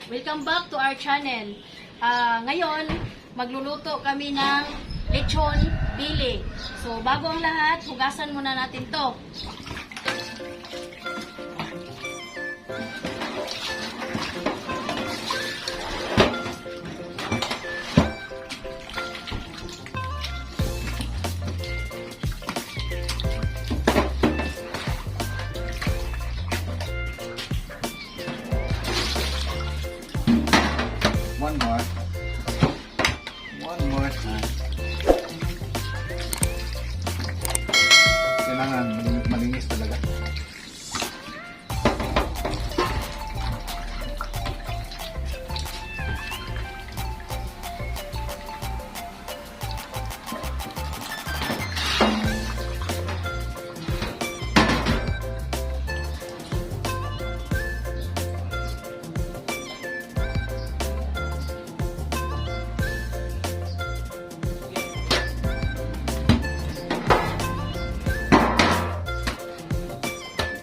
Welcome back to our channel. Ngayon, magluluto kami ng lechon bili. So, bago ang lahat, hugasan muna natin to. One more time. Kailangan malinis talaga.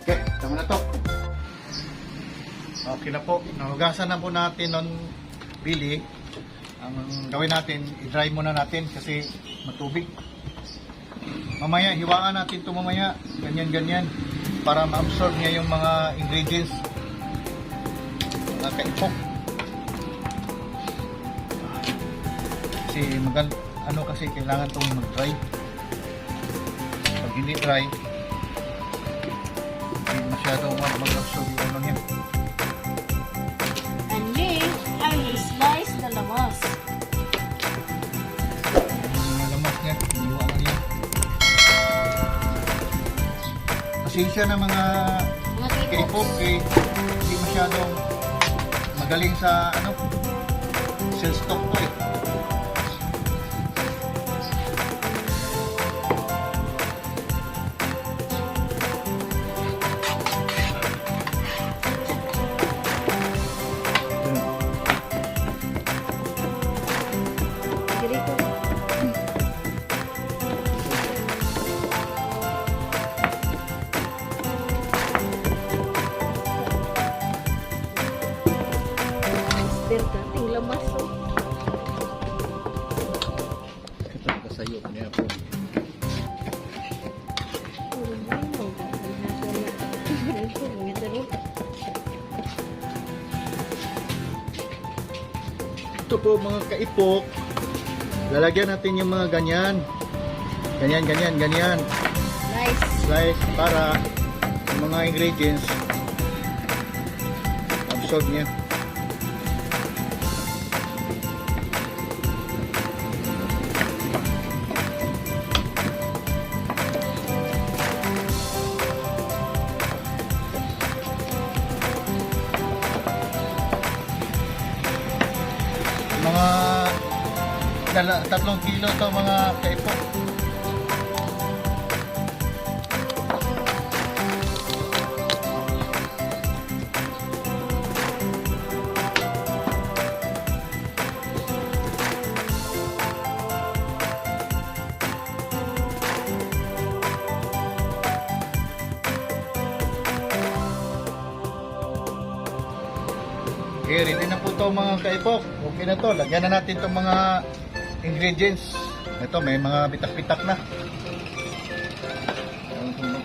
Okay, tama na to. Okay na po. Nahugasan na po natin ng bili. Ang gawin natin, i-dry muna natin kasi matubig. Mamaya, hiwaan natin ito mamaya. Ganyan-ganyan. Para ma-absorb niya yung mga ingredients. Mga kaipok. Kasi kasi kailangan itong mag-dry. Pag hindi dry, masyadong mag-absorb yung ano niya. And next, I will slice the lamas. Yung lamas niya, iniwaan na niya. Pasensya na mga kaipok, hindi masyadong magaling sa cell stock ko eh. Dating lamas oh. Ito nakasayo niya po. Ito po mga kaipok. Lalagyan natin yung mga ganyan. Ganyan. Nice. Slice para yung mga ingredients absorb niya. Mga 3 kilo to mga kaipok. Okay, ready na po to mga kaipok. Okay na to. Lagyan na natin itong mga ingredients. Ito, may mga bitak-bitak na.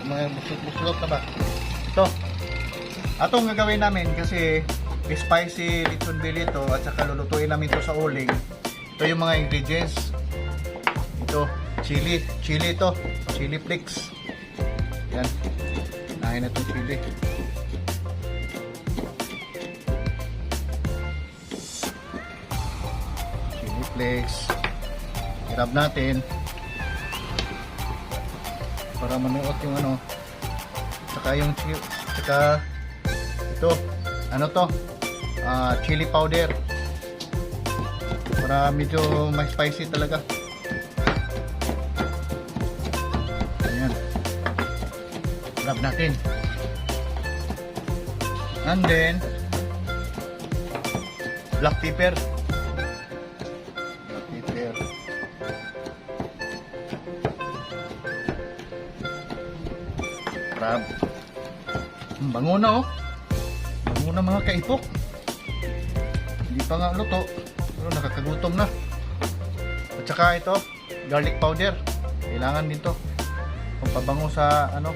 Mga buslot na ba? Ito. Atong gagawin namin kasi spicy lechon bili ito at saka lulutuin namin ito sa uling. Ito yung mga ingredients. Ito, chili ito. Chili flakes. Yan. Nahin na itong chili. Hirap natin para manuot yung saka yung ito chili powder para medyo may spicy talaga. Ayan, hirap natin, and then black pepper. Crab. Bango na oh. Bango na mga kaipok. Hindi pa nga luto. Pero nakakagutom na. At saka ito, garlic powder. Kailangan dito. Pampabango sa ano,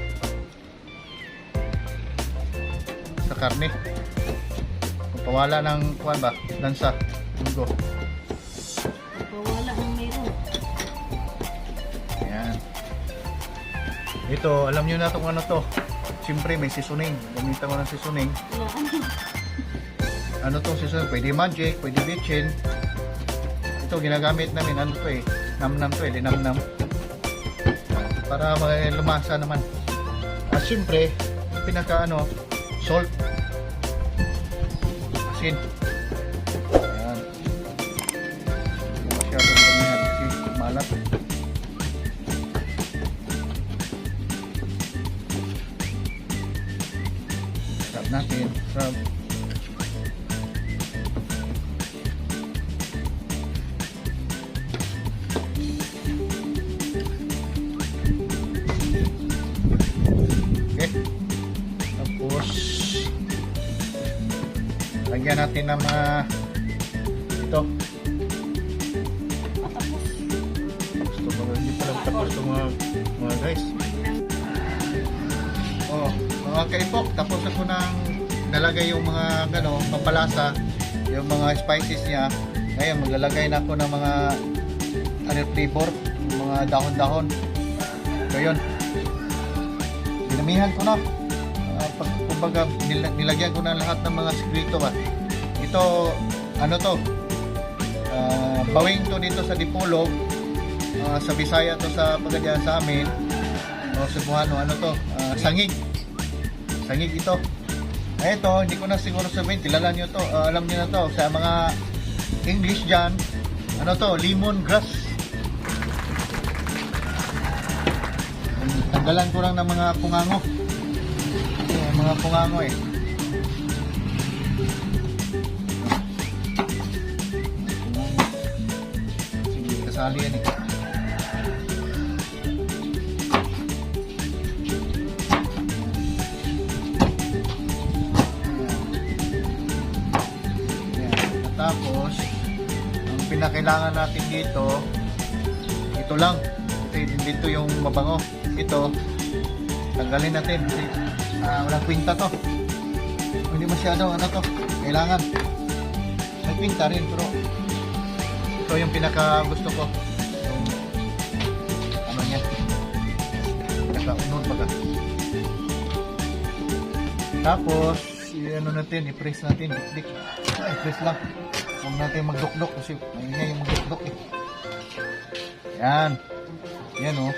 sa karne. Pampawala ng kuwan ba? Lansa. Lunggo. Wala nang mayroon. Ayan. Ito, alam nyo na kung ano to. Siyempre may seasoning. Gamitan ko ng seasoning. Ano to seasoning? Pwede magic, pwede bitchin. Ito ginagamit namin. Ano to eh? Namnam to eh. Linamnam. Para lumasa naman. At siyempre, pinaka ano, salt. Asin. Ayan. Hindi masyadong gamihan kasi malat. Sarap natin. Sarap. Okay. Tapos lagyan natin ng mga ito. Gusto ko hindi pa lang tapos ito mga guys. Oh, mga kaipok, tapos ako nang nalagay yung mga ano, pampalasa, yung mga spices niya. Ngayon maglalagay na ako ng mga ano flavor, yung mga dahon-dahon. So yun. Dinamihan ko na. Kumbaga nilagyan ko na lahat ng mga sikrito ba. Ito ano to? Bawing to dito sa Dipolog. Sa Bisaya to sa Pagadian sa amin. O Cebuano, ano to? Sangig. Sangig ito. Ito, hindi ko na siguro sabihin, kilala nyo to, alam nyo na to, sa mga English dyan, ano to, lemongrass. Tanggalan ko lang ng mga pungango. Mga pungango eh. Sige, kasali yan eh. Tapos, ang pinakailangan natin dito, ito lang. Dito yung mabango. Ito, tanggalin natin. Kasi walang kwinta to. Hindi masyado, ano to. Kailangan. May kwinta rin, pero ito yung pinaka gusto ko. Yung, ano niya. Pinaka-unod baga. Tapos, ano natin, i-press natin. I-press lang. Huwag natin magdukdok kasi maingay yung magdukdok eh. Yan. Yan o.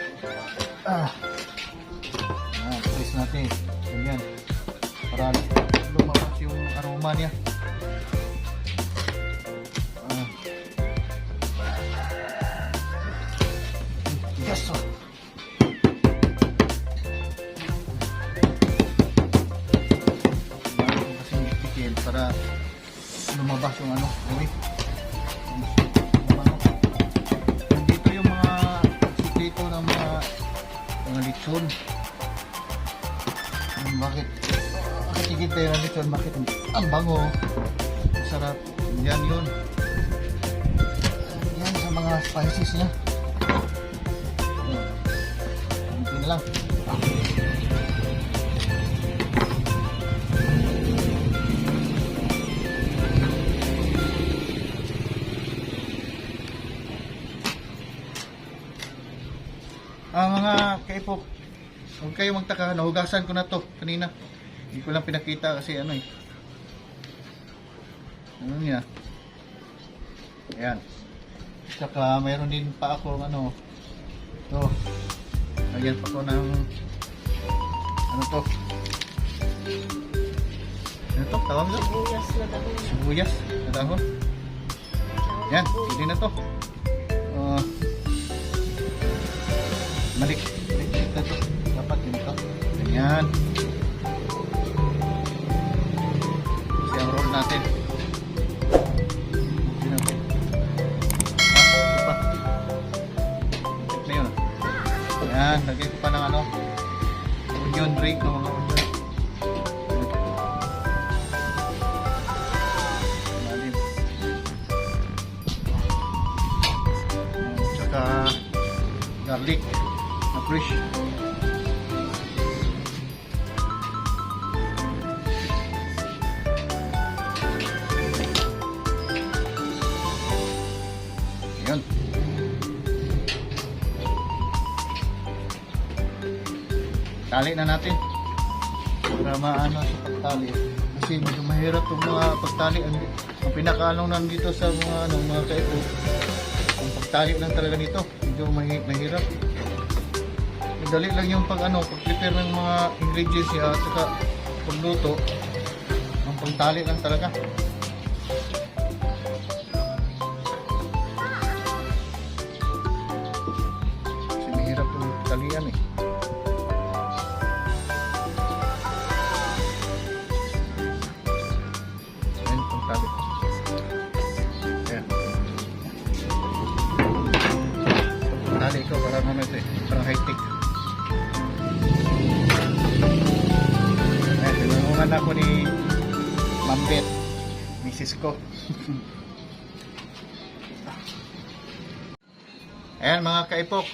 Yan, press natin. Yan. Para lumabas yung aroma niya. Yes o. Para lumabas yung ano, gawin. Dito yung mga sikreto ng mga lechon. Bakit? Sige tayo ng lechon, bakit? Ang bango. Sarap. Yan yun. Yan sa mga spices niya. Hindi na lang. Mga kaipok, huwag kayo magtaka, nahugasan ko na to kanina. Hindi ko lang pinakita kasi ano eh. Ano niya? Ayan. Saka mayroon din pa ako ano. Ito. Lagyan pa ko ng ano to? Ano to? Tawag to? Sibuyas na dahon. Sibuyas na dahon. Yan, hindi na to. Balik na to. Dapat yun to. Ganyan. Kasi ang roll natin. Hindi na to. Ito pa. Ito na yun. Yan, lagyan ko pa ng ano. Onion ring ng mga onion. Lalim. garlic na fresh. Ayan. Tali na natin para maano sa pagtali kasi medyo mahirap itong mga pagtali. Ang pinakaano nandito sa mga kaipo, ang pagtali lang talaga nito medyo mahirap. Madali lang yung pag-prepare ng mga ingredients niya at saka pagluto. Ang pagtali lang talaga. Kasi mahirap yung talian eh. Ayan, pagtali. Ayan. Pagtali ko para naman ito eh. Parang high-tech. Ayan, tinanungan ako ni Mambet, misis ko. Ayan mga kaipok,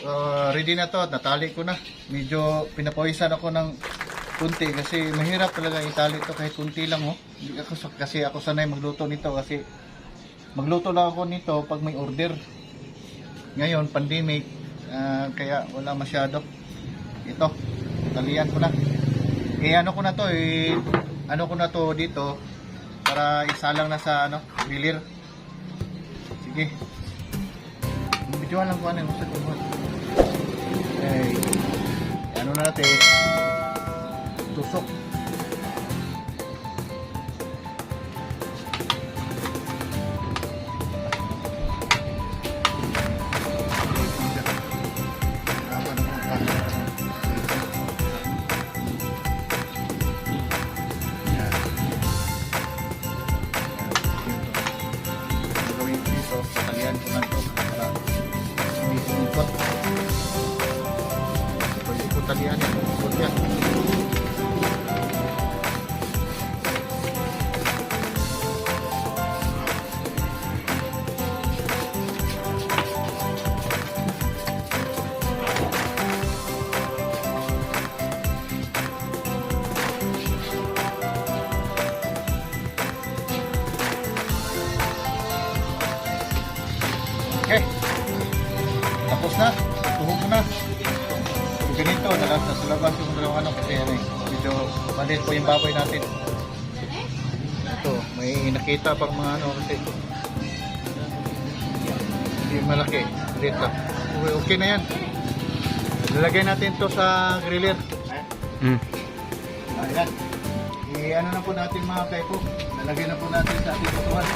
ready na to. Natali ko na. Medyo pinapawisan ako ng kunti kasi mahirap talaga itali to kahit kunti lang. Oh. Kasi ako sanay magluto nito kasi magluto lang ako nito pag may order. Ngayon, pandemic, kaya wala masyado. Ito, talian ko na. Ano ko na to dito para isalang na sa bilir. Sige. Videoan lang ko ano yung gusto ko. Okay. Ano na natin? Tusok. Talian ko na ito para ikot. Pag ikot talian yan, ikot yan. Okay. Tapos na. Tuhog ko na. Ganito, nasa labas yung dalawang kasi medyo maliit po yung baboy natin. Ito, may nakita pang mga kasi hindi malaki. Maliit lang. Okay na yan. Lalagay natin to sa griller. Ayan. Ano na po natin mga kaipo. Lalagay na po natin sa ating lutuan.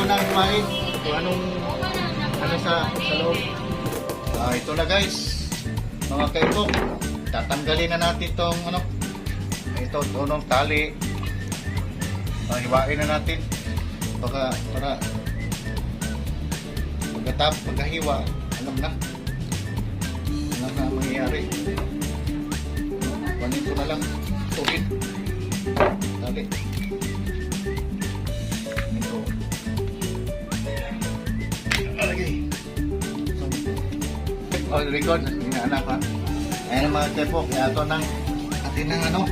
Kumain kung ano sa loob. Ito na guys, mga kaipok, tatanggalin na natin itong ito, tunong tali. Hiwain na natin para pagkahiwa, alam na mangyayari. Panin ko na lang tubig tali. Oh, record. Inaanak ha. Ayan ang mga tepok. Kaya ito ng atin ng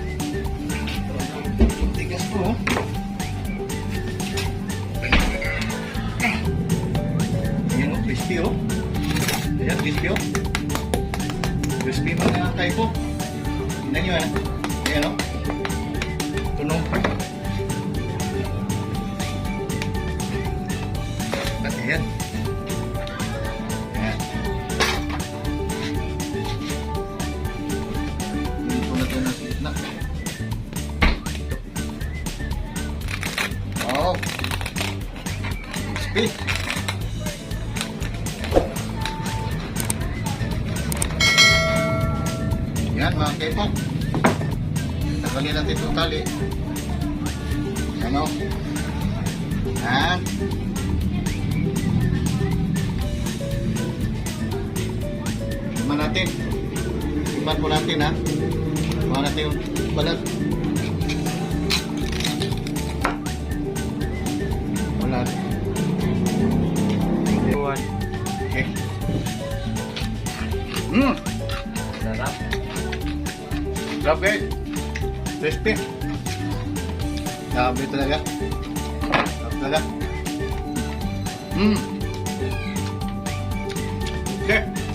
tigas po. Ayan o, crispy o. Ayan, crispy o. Crispy mga tepok. Tingnan nyo ha. Ayan o. Tunog. At ayan. crispy. Yan mga kepok. Tanggalin natin itong tali. Ano? Ha? Tingnan natin. Tingnan po natin ha. Tingnan natin yung balat. Balat. Okay. Sarap. Sarap guys. Crispy. Grabe talaga. Sarap talaga. Okay.